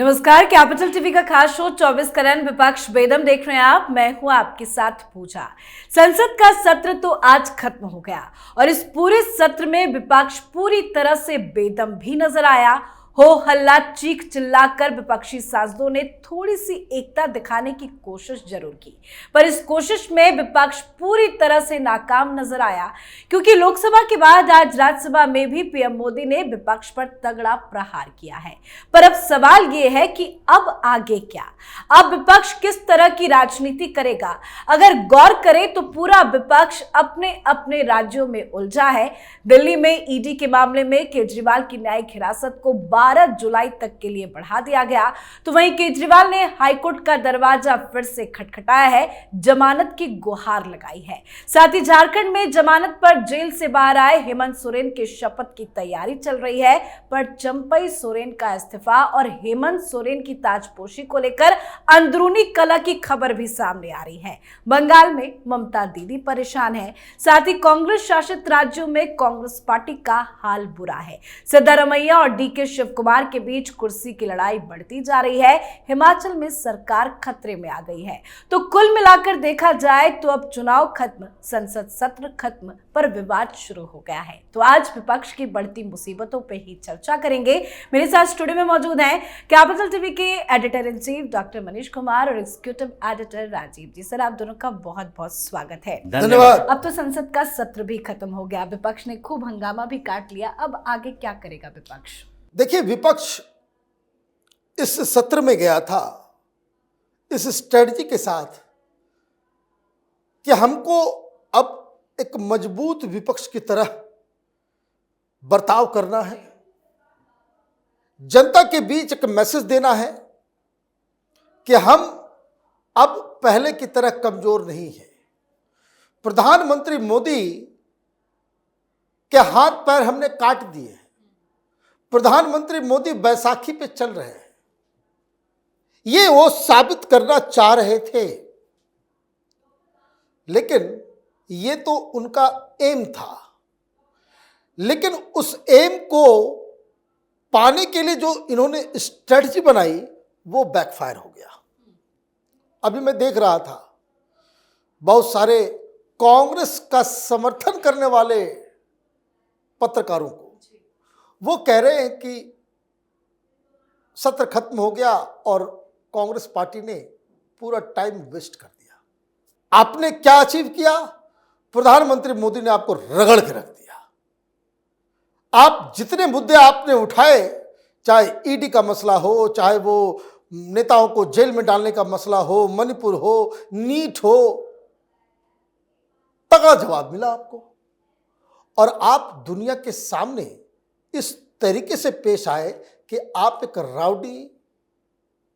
नमस्कार, capital TV का खास शो 24 करंट विपक्ष बेदम देख रहे हैं आप। मैं हूं आपके साथ पूजा। संसद का सत्र तो आज खत्म हो गया और इस पूरे सत्र में विपक्ष पूरी तरह से बेदम भी नजर आया। हो हल्ला चीख चिल्लाकर विपक्षी सांसदों ने थोड़ी सी एकता दिखाने की कोशिश जरूर की, पर इस कोशिश में विपक्ष पूरी तरह से नाकाम नजर आया, क्योंकि लोकसभा के बाद आज राज्यसभा में भी पीएम मोदी ने विपक्ष पर तगड़ा प्रहार किया है। पर अब सवाल यह है कि अब आगे क्या? अब विपक्ष किस तरह की राजनीति करेगा? अगर गौर करें तो पूरा विपक्ष अपने अपने राज्यों में उलझा है। दिल्ली में ईडी के मामले में केजरीवाल की न्यायिक हिरासत को 12 जुलाई तक के लिए बढ़ा दिया गया, तो वहीं केजरीवाल ने हाईकोर्ट का दरवाजा फिर से खटखटाया है, जमानत की गुहार लगाई है। साथ ही झारखंड में जमानत पर जेल से बाहर आए हेमंत सोरेन के शपथ की तैयारी चल रही है, पर चंपई सोरेन का इस्तीफा और हेमंत सोरेन की ताजपोशी को लेकर अंदरूनी कलह की खबर भी सामने आ रही है। बंगाल में ममता दीदी परेशान है, साथ ही कांग्रेस शासित राज्यों में कांग्रेस पार्टी का हाल बुरा है। सिद्धारमैया और डीके शिव कुमार के बीच कुर्सी की लड़ाई बढ़ती जा रही है। हिमाचल में सरकार खतरे में आ गई है। तो कुल मिलाकर देखा जाए तो अब चुनाव खत्म, संसद सत्र खत्म, पर विवाद शुरू हो गया है। तो आज विपक्ष की बढ़ती मुसीबतों पे ही चर्चा करेंगे। मेरे साथ स्टूडियो में मौजूद हैं कैपिटल टीवी के editor in chief doctor Manish Kumar और एग्जीक्यूटिव एडिटर राजीव जी। सर, आप दोनों का बहुत बहुत स्वागत है। धन्यवाद। अब तो संसद का सत्र भी खत्म हो गया, विपक्ष ने खूब हंगामा भी काट लिया। अब आगे क्या करेगा विपक्ष? देखिए, विपक्ष इस सत्र में गया था इस स्ट्रेटजी के साथ कि हमको अब एक मजबूत विपक्ष की तरह बर्ताव करना है, जनता के बीच एक मैसेज देना है कि हम अब पहले की तरह कमजोर नहीं है। प्रधानमंत्री मोदी के हाथ पैर हमने काट दिए हैं। प्रधानमंत्री मोदी बैसाखी पे चल रहे हैं। ये वो साबित करना चाह रहे थे, लेकिन ये तो उनका एम था। लेकिन उस एम को पाने के लिए जो इन्होंने स्ट्रेटजी बनाई वो बैकफायर हो गया। अभी मैं देख रहा था बहुत सारे कांग्रेस का समर्थन करने वाले पत्रकारों को, वो कह रहे हैं कि सत्र खत्म हो गया और कांग्रेस पार्टी ने पूरा टाइम वेस्ट कर दिया। आपने क्या अचीव किया? प्रधानमंत्री मोदी ने आपको रगड़ के रख दिया। आप जितने मुद्दे आपने उठाए, चाहे ईडी का मसला हो, चाहे वो नेताओं को जेल में डालने का मसला हो, मणिपुर हो, नीट हो, तगड़ा जवाब मिला आपको। और आप दुनिया के सामने इस तरीके से पेश आए कि आप एक राउडी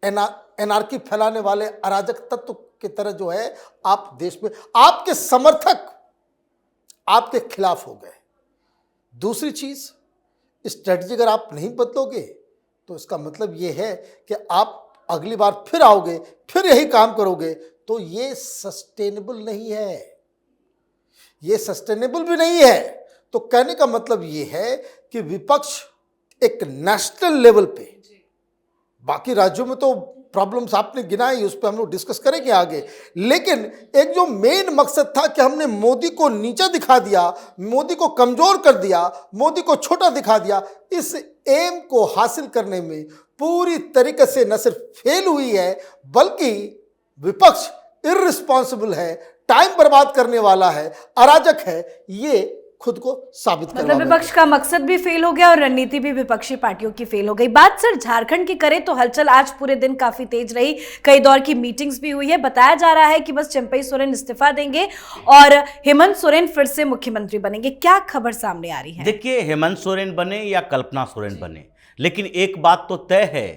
एनार्की फैलाने वाले अराजक तत्व की तरह जो है आप देश में, आपके समर्थक आपके खिलाफ हो गए। दूसरी चीज, स्ट्रेटजी अगर आप नहीं बदलोगे तो इसका मतलब यह है कि आप अगली बार फिर आओगे, फिर यही काम करोगे, तो ये सस्टेनेबल नहीं है। ये सस्टेनेबल भी नहीं है। तो कहने का मतलब ये है कि विपक्ष एक नेशनल लेवल पे, बाकी राज्यों में तो प्रॉब्लम्स आपने गिनाई, उस पर हम लोग डिस्कस करेंगे आगे, लेकिन एक जो मेन मकसद था कि हमने मोदी को नीचा दिखा दिया, मोदी को कमजोर कर दिया, मोदी को छोटा दिखा दिया, इस एम को हासिल करने में पूरी तरीके से न सिर्फ फेल हुई है, बल्कि विपक्ष इर्रिस्पॉन्सिबल है, टाइम बर्बाद करने वाला है, अराजक है, ये खुद को साबित करना। मतलब विपक्ष का मकसद भी फेल हो गया और रणनीति भी विपक्षी पार्टियों की फेल हो गई। बात सर झारखंड की करें तो हलचल आज पूरे दिन काफी तेज रही, कई दौर की मीटिंग्स भी हुई है। बताया जा रहा है कि बस चंपई सोरेन इस्तीफा देंगे और हेमंत सोरेन फिर से मुख्यमंत्री बनेंगे। क्या खबर सामने आ रही है? देखिए, हेमंत सोरेन बने या कल्पना सोरेन बने, लेकिन एक बात तो तय है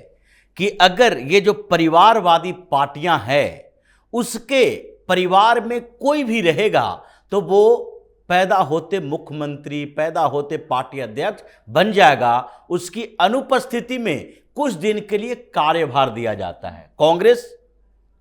कि अगर ये जो परिवारवादी पार्टियां हैं उसके परिवार में कोई भी रहेगा तो वो पैदा होते मुख्यमंत्री, पैदा होते पार्टी अध्यक्ष बन जाएगा। उसकी अनुपस्थिति में कुछ दिन के लिए कार्यभार दिया जाता है। कांग्रेस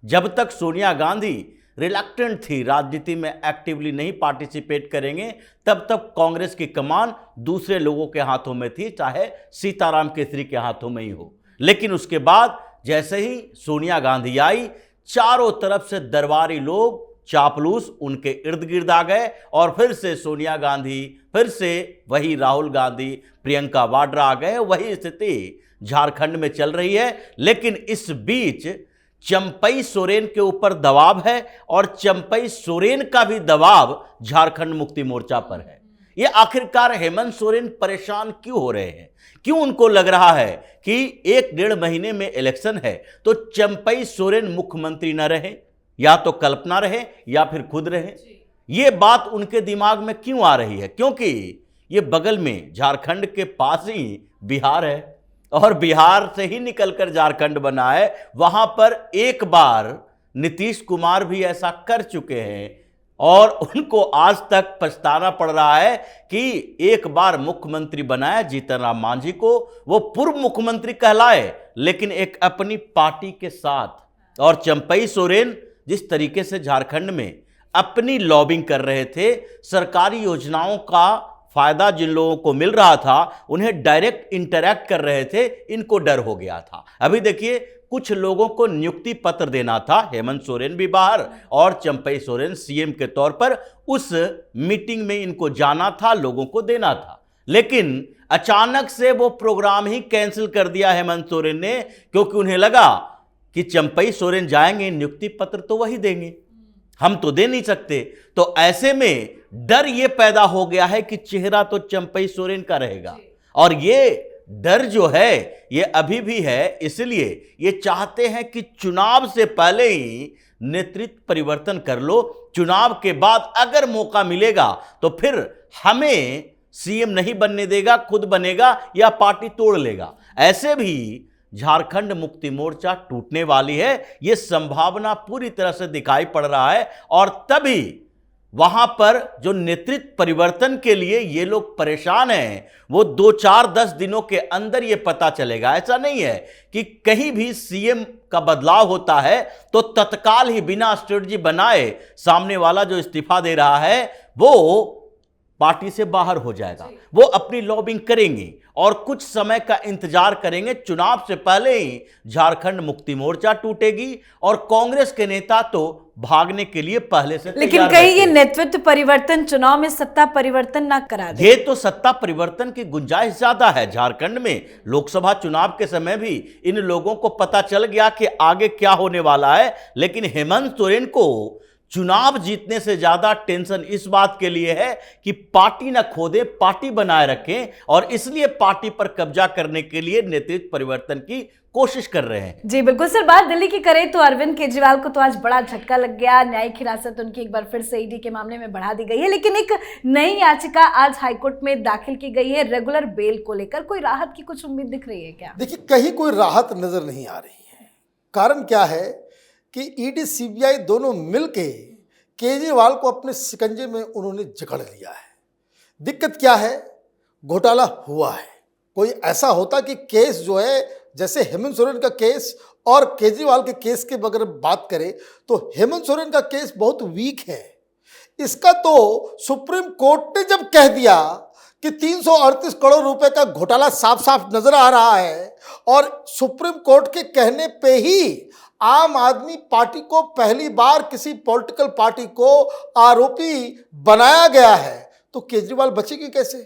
जब तक सोनिया गांधी रिलक्टेंट थी, राजनीति में एक्टिवली नहीं पार्टिसिपेट करेंगे, तब तक कांग्रेस की कमान दूसरे लोगों के हाथों में थी, चाहे सीताराम केसरी के हाथों में ही हो। लेकिन उसके बाद जैसे ही सोनिया गांधी आई, चारों तरफ से दरबारी लोग, चापलूस उनके इर्द गिर्द आ गए और फिर से सोनिया गांधी, फिर से वही राहुल गांधी, प्रियंका वाड्रा आ गए। वही स्थिति झारखंड में चल रही है। लेकिन इस बीच चंपई सोरेन के ऊपर दबाव है और चंपई सोरेन का भी दबाव झारखंड मुक्ति मोर्चा पर है। ये आखिरकार हेमंत सोरेन परेशान क्यों हो रहे हैं? क्यों उनको लग रहा है कि 1-1.5 महीने में इलेक्शन है तो चंपई सोरेन मुख्यमंत्री न रहे, या तो कल्पना रहे या फिर खुद रहे? ये बात उनके दिमाग में क्यों आ रही है? क्योंकि ये बगल में झारखंड के पास ही बिहार है और बिहार से ही निकलकर झारखंड बना है। वहां पर एक बार नीतीश कुमार भी ऐसा कर चुके हैं और उनको आज तक पछताना पड़ रहा है कि एक बार मुख्यमंत्री बनाया जीतन राम मांझी को, वो पूर्व मुख्यमंत्री कहलाए लेकिन एक अपनी पार्टी के साथ। और चंपई सोरेन जिस तरीके से झारखंड में अपनी लॉबिंग कर रहे थे, सरकारी योजनाओं का फायदा जिन लोगों को मिल रहा था उन्हें डायरेक्ट इंटरैक्ट कर रहे थे, इनको डर हो गया था। अभी देखिए, कुछ लोगों को नियुक्ति पत्र देना था, हेमंत सोरेन भी बाहर और चंपई सोरेन सीएम के तौर पर उस मीटिंग में इनको जाना था, लोगों को देना था। लेकिन अचानक से वो प्रोग्राम ही कैंसिल कर दिया हेमंत सोरेन ने, क्योंकि उन्हें लगा कि चंपई सोरेन जाएंगे, नियुक्ति पत्र तो वही देंगे, हम तो दे नहीं सकते। तो ऐसे में डर ये पैदा हो गया है कि चेहरा तो चंपई सोरेन का रहेगा। और ये डर जो है ये अभी भी है, इसलिए ये चाहते हैं कि चुनाव से पहले ही नेतृत्व परिवर्तन कर लो। चुनाव के बाद अगर मौका मिलेगा तो फिर हमें सीएम नहीं बनने देगा, खुद बनेगा या पार्टी तोड़ लेगा। ऐसे भी झारखंड मुक्ति मोर्चा टूटने वाली है, यह संभावना पूरी तरह से दिखाई पड़ रहा है। और तभी वहां पर जो नेतृत्व परिवर्तन के लिए ये लोग परेशान हैं, वो 2-4-10 दिनों के अंदर ये पता चलेगा। ऐसा नहीं है कि कहीं भी सीएम का बदलाव होता है तो तत्काल ही बिना स्ट्रेटजी बनाए सामने वाला जो इस्तीफा दे रहा है वो पार्टी से बाहर हो जाएगा। वो अपनी लॉबिंग करेंगे और कुछ समय का इंतजार करेंगे। चुनाव से पहले ही झारखंड मुक्ति मोर्चा टूटेगी और कांग्रेस के नेता तो भागने के लिए पहले से लेकिन कहीं ये नेतृत्व परिवर्तन चुनाव में सत्ता परिवर्तन ना करा दे। ये तो सत्ता परिवर्तन की गुंजाइश ज्यादा है। झारखंड में लोकसभा चुनाव के समय भी इन लोगों को पता चल गया कि आगे क्या होने वाला है। लेकिन हेमंत सोरेन को चुनाव जीतने से ज्यादा टेंशन इस बात के लिए है कि पार्टी ना खो दे, पार्टी बनाए रखें, और इसलिए पार्टी पर कब्जा करने के लिए नेतृत्व परिवर्तन की कोशिश कर रहे हैं। जी बिल्कुल सर, बात दिल्ली की करें तो अरविंद केजरीवाल को तो आज बड़ा झटका लग गया। न्यायिक हिरासत उनकी एक बार फिर से ईडी के मामले में बढ़ा दी गई है, लेकिन एक नई याचिका आज हाईकोर्ट में दाखिल की गई है रेगुलर बेल को लेकर। कोई राहत की कुछ उम्मीद दिख रही है क्या? देखिए, कहीं कोई राहत नजर नहीं आ रही है। कारण क्या है कि ईडी सीबीआई दोनों मिलके केजरीवाल को अपने शिकंजे में उन्होंने जकड़ लिया है। दिक्कत क्या है? घोटाला हुआ है। कोई ऐसा होता कि केस जो है, जैसे हेमंत सोरेन का केस और केजरीवाल के केस के अगर बात करें तो हेमंत सोरेन का केस बहुत वीक है। इसका तो सुप्रीम कोर्ट ने जब कह दिया कि 338 करोड़ रुपए का घोटाला साफ साफ नजर आ रहा है, और सुप्रीम कोर्ट के कहने पे ही आम आदमी पार्टी को पहली बार किसी पॉलिटिकल पार्टी को आरोपी बनाया गया है, तो केजरीवाल बचेगी कैसे?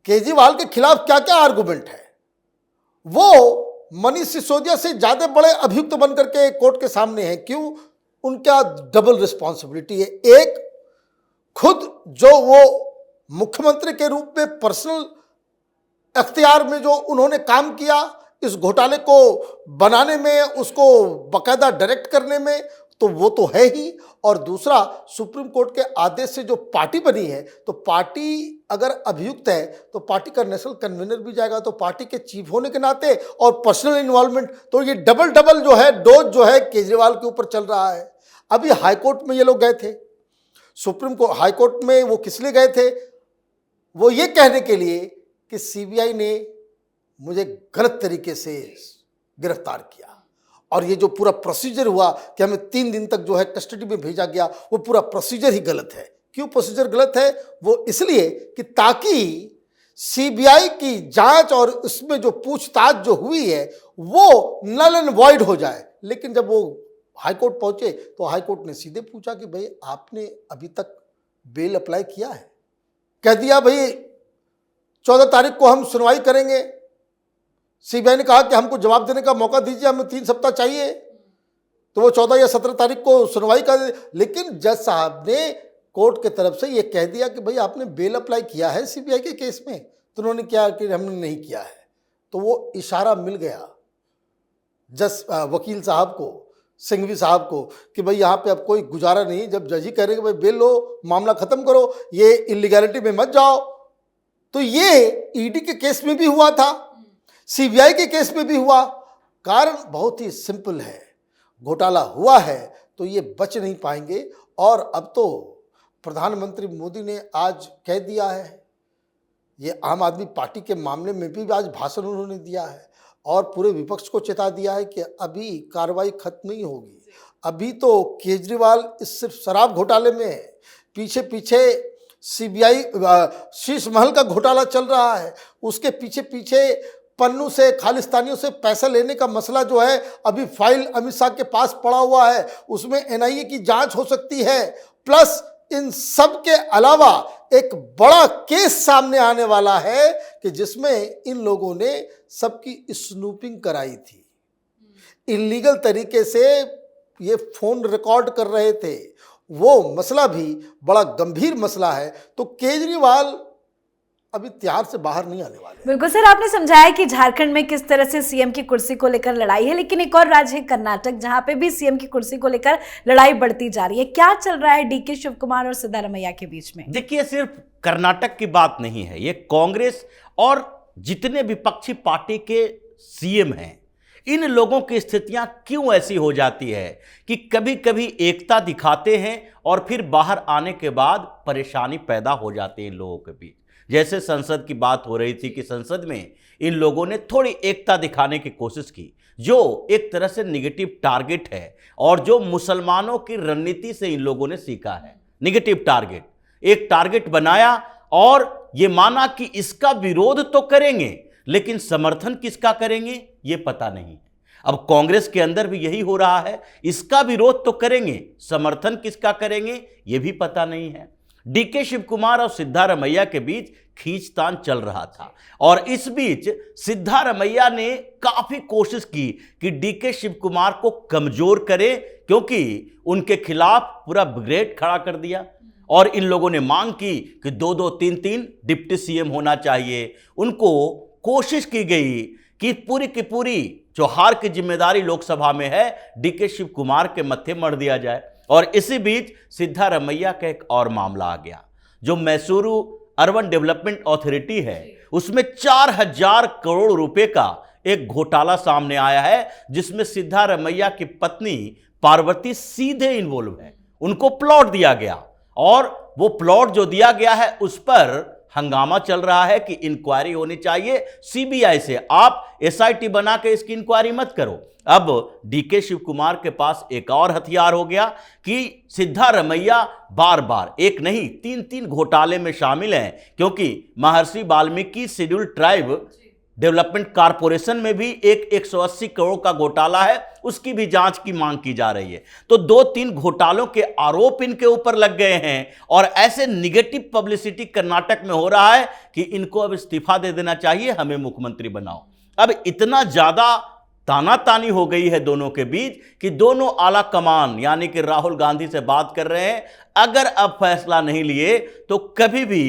केजरीवाल के खिलाफ क्या क्या आर्गुमेंट है? वो मनीष सिसोदिया से ज्यादा बड़े अभियुक्त बनकर के कोर्ट के सामने हैं। क्यों? उनका डबल रिस्पॉन्सिबिलिटी है। एक, खुद जो वो मुख्यमंत्री के रूप में पर्सनल अख्तियार में जो उन्होंने काम किया इस घोटाले को बनाने में, उसको बाकायदा डायरेक्ट करने में, तो वो तो है ही। और दूसरा, सुप्रीम कोर्ट के आदेश से जो पार्टी बनी है, तो पार्टी अगर अभियुक्त है तो पार्टी का नेशनल कन्वीनर भी जाएगा, तो पार्टी के चीफ होने के नाते और पर्सनल इन्वॉल्वमेंट, तो ये डबल जो है डोज जो है केजरीवाल के ऊपर चल रहा है। अभी हाईकोर्ट में ये लोग गए थे, सुप्रीम कोर्ट हाईकोर्ट में वो किस लिए गए थे? वो ये कहने के लिए कि सीबीआई ने मुझे गलत तरीके से गिरफ्तार किया, और ये जो पूरा प्रोसीजर हुआ कि हमें 3 दिन तक जो है कस्टडी में भेजा गया, वो पूरा प्रोसीजर ही गलत है। क्यों प्रोसीजर गलत है? वो इसलिए कि ताकि सीबीआई की जांच और उसमें जो पूछताछ जो हुई है वो नल एंड वॉइड हो जाए। लेकिन जब वो हाईकोर्ट पहुंचे तो हाईकोर्ट ने सीधे पूछा कि भाई आपने अभी तक बेल अप्लाई किया है? कह दिया भाई 14 तारीख को हम सुनवाई करेंगे। सीबीआई ने कहा कि हमको जवाब देने का मौका दीजिए, हमें 3 सप्ताह चाहिए। तो वो 14 या 17 तारीख को सुनवाई कर, लेकिन जज साहब ने कोर्ट की तरफ से ये कह दिया कि भाई आपने बेल अप्लाई किया है सीबीआई के केस में? तो उन्होंने क्या कि हमने नहीं किया है। तो वो इशारा मिल गया जज वकील साहब को, सिंघवी साहब को, कि भाई यहाँ पे अब कोई गुजारा नहीं। जब जज ही कह रहे कि भाई बेल लो, मामला खत्म करो, ये इलीगैलिटी में मत जाओ। तो ये ईडी के केस में भी हुआ था, सीबीआई के केस में भी हुआ। कारण बहुत ही सिंपल है, घोटाला हुआ है तो ये बच नहीं पाएंगे। और अब तो प्रधानमंत्री मोदी ने आज कह दिया है, ये आम आदमी पार्टी के मामले में भी आज भाषण उन्होंने दिया है और पूरे विपक्ष को चेता दिया है कि अभी कार्रवाई खत्म नहीं होगी। अभी तो केजरीवाल इस सिर्फ शराब घोटाले में है, पीछे पीछे सीबीआई शीश महल का घोटाला चल रहा है, उसके पीछे पीछे पन्नू से, खालिस्तानियों से पैसा लेने का मसला जो है अभी फाइल अमित शाह के पास पड़ा हुआ है, उसमें एनआईए की जांच हो सकती है। प्लस इन सब के अलावा एक बड़ा केस सामने आने वाला है कि जिसमें इन लोगों ने सबकी स्नूपिंग कराई थी, इलीगल तरीके से ये फोन रिकॉर्ड कर रहे थे। वो मसला भी बड़ा गंभीर मसला है। तो केजरीवाल अभी तिहाड़ से बाहर नहीं आने वाले। बिल्कुल सर, आपने समझाया कि झारखंड में किस तरह से सीएम की कुर्सी को लेकर लड़ाई है, लेकिन एक और राज्य है कर्नाटक, जहां पे भी सीएम की कुर्सी को लेकर लड़ाई बढ़ती जा रही है। क्या चल रहा है डीके शिव कुमार और सिद्धारमैया के बीच में? देखिए, सिर्फ कर्नाटक की बात नहीं है, ये कांग्रेस और जितने विपक्षी पार्टी के सीएम हैं, इन लोगों की स्थितियां क्यों ऐसी हो जाती है कि कभी कभी एकता दिखाते हैं और फिर बाहर आने के बाद परेशानी पैदा हो जाती है इन लोगों के बीच। जैसे संसद की बात हो रही थी कि संसद में इन लोगों ने थोड़ी एकता दिखाने की कोशिश की, जो एक तरह से निगेटिव टारगेट है और जो मुसलमानों की रणनीति से इन लोगों ने सीखा है। निगेटिव टारगेट, एक टारगेट बनाया और ये माना कि इसका विरोध तो करेंगे लेकिन समर्थन किसका करेंगे ये पता नहीं है। अब कांग्रेस के अंदर भी यही हो रहा है, इसका विरोध तो करेंगे, समर्थन किसका करेंगे ये भी पता नहीं है। डीके शिव कुमार और सिद्धारमैया के बीच खींचतान चल रहा था और इस बीच सिद्धारमैया ने काफी कोशिश की कि डीके शिव कुमार को कमजोर करे, क्योंकि उनके खिलाफ पूरा ब्रिगेड खड़ा कर दिया और इन लोगों ने मांग की कि 2-2, 3-3 डिप्टी सीएम होना चाहिए। उनको कोशिश की गई कि पूरी की पूरी जो हार की जिम्मेदारी लोकसभा में है डीके शिव कुमार के मत्थे मढ़ दिया जाए। और इसी बीच सिद्धारमैया का एक और मामला आ गया, जो मैसूरू अर्बन डेवलपमेंट अथॉरिटी है, उसमें 4000 करोड़ रुपए का एक घोटाला सामने आया है, जिसमें सिद्धारमैया की पत्नी पार्वती सीधे इन्वॉल्व है। उनको प्लॉट दिया गया और वो प्लॉट जो दिया गया है उस पर हंगामा चल रहा है कि इंक्वायरी होनी चाहिए सीबीआई से, आप एसआईटी बना के इसकी इंक्वायरी मत करो। अब डीके शिव कुमार के पास एक और हथियार हो गया कि सिद्धारमैया बार बार एक नहीं 3-3 घोटाले में शामिल हैं, क्योंकि महर्षि Valmiki schedule tribe development corporation में भी एक 180 करोड़ का घोटाला है, उसकी भी जांच की मांग की जा रही है। तो 2-3 घोटालों के आरोप इनके ऊपर लग गए हैं और ऐसे निगेटिव पब्लिसिटी कर्नाटक में हो रहा है कि इनको अब इस्तीफा दे देना चाहिए, हमें मुख्यमंत्री बनाओ। अब इतना ज्यादा तानातानी हो गई है दोनों के बीच कि दोनों आला कमान यानी कि राहुल गांधी से बात कर रहे हैं, अगर अब फैसला नहीं लिए तो कभी भी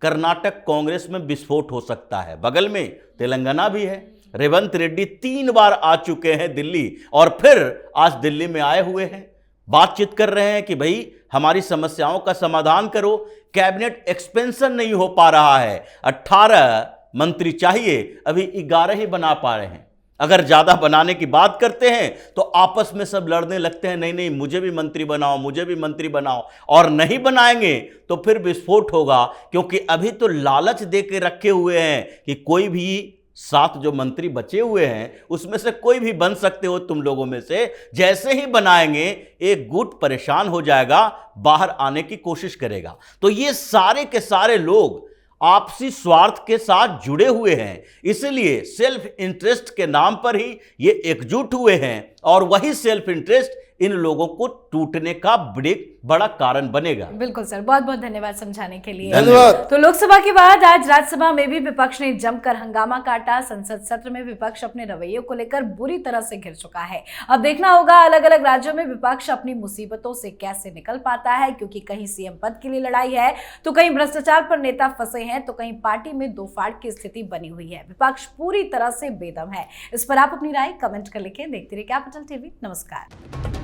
कर्नाटक कांग्रेस में विस्फोट हो सकता है। बगल में तेलंगाना भी है, रेवंत रेड्डी 3 बार आ चुके हैं दिल्ली और फिर आज दिल्ली में आए हुए हैं, बातचीत कर रहे हैं कि भाई हमारी समस्याओं का समाधान करो। कैबिनेट एक्सपेंशन नहीं हो पा रहा है, 18 मंत्री चाहिए, अभी 11 ही बना पा रहे हैं। अगर ज्यादा बनाने की बात करते हैं तो आपस में सब लड़ने लगते हैं, नहीं नहीं मुझे भी मंत्री बनाओ, मुझे भी मंत्री बनाओ, और नहीं बनाएंगे तो फिर विस्फोट होगा, क्योंकि अभी तो लालच दे के रखे हुए हैं कि कोई भी 7 जो मंत्री बचे हुए हैं उसमें से कोई भी बन सकते हो तुम लोगों में से। जैसे ही बनाएंगे एक गुट परेशान हो जाएगा, बाहर आने की कोशिश करेगा। तो ये सारे के सारे लोग आपसी स्वार्थ के साथ जुड़े हुए हैं, इसलिए सेल्फ इंटरेस्ट के नाम पर ही ये एकजुट हुए हैं और वही सेल्फ इंटरेस्ट इन लोगों को टूटने का बड़ा कारण बनेगा। बिल्कुल सर, बहुत बहुत धन्यवाद समझाने के लिए। धन्यवाद। तो लोकसभा के बाद आज राज्यसभा में भी विपक्ष ने जमकर हंगामा काटा। संसद सत्र में विपक्ष अपने रवैये को लेकर बुरी तरह से घिर चुका है। अब देखना होगा अलग अलग राज्यों में विपक्ष अपनी मुसीबतों से कैसे निकल पाता है, क्योंकि कहीं सीएम पद के लिए लड़ाई है, तो कहीं भ्रष्टाचार पर नेता फंसे हैं, तो कहीं पार्टी में दो फाड़ की स्थिति बनी हुई है। विपक्ष पूरी तरह से बेदम है। इस पर आप अपनी राय कमेंट कर लिखें। देखते रहिए कैपिटल टीवी। नमस्कार।